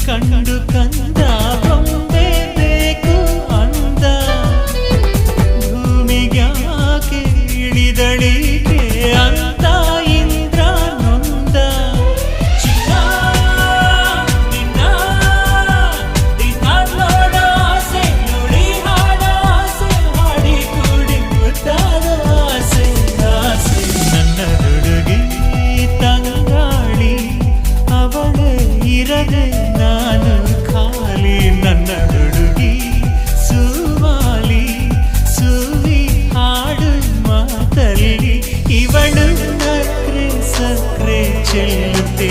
ಕಂಡು ಕಂದ ಬೊಂಬೆ ಬೇಕು ಅಂದ ಭೂಮಿಗ್ಯಾಕೆ ಇಳಿದಳಿಗೆ ಅಂತ ಇಂದ್ರ ನೊಂದ ಚಿನ್ನ ನಿನ್ನ ದಿನ ನೋಡ ಆಸೆ ನೋಡಿ ಹಾಡ ಆಸೆ ಹಾಡಿ ಕೂಡಿ ಮುದ್ದಾದ ಆಸೆ ಆಸೆ ನನ್ನ ಹುಡುಗಿ ತಂಗಾಳಿ ಅವಳೇ ಇರದೆ ನಾನು ಖಾಲಿ ನನ್ನ ಹುಡುಗಿ ಸುವಾಲಿ ಸುವಿ ಹಾಡು ಮಾತಲ್ಲಿ ಇವಳು ನಕ್ರೆ ಸಕ್ರೆ ಚೆಲ್ಲುತ್ತೆ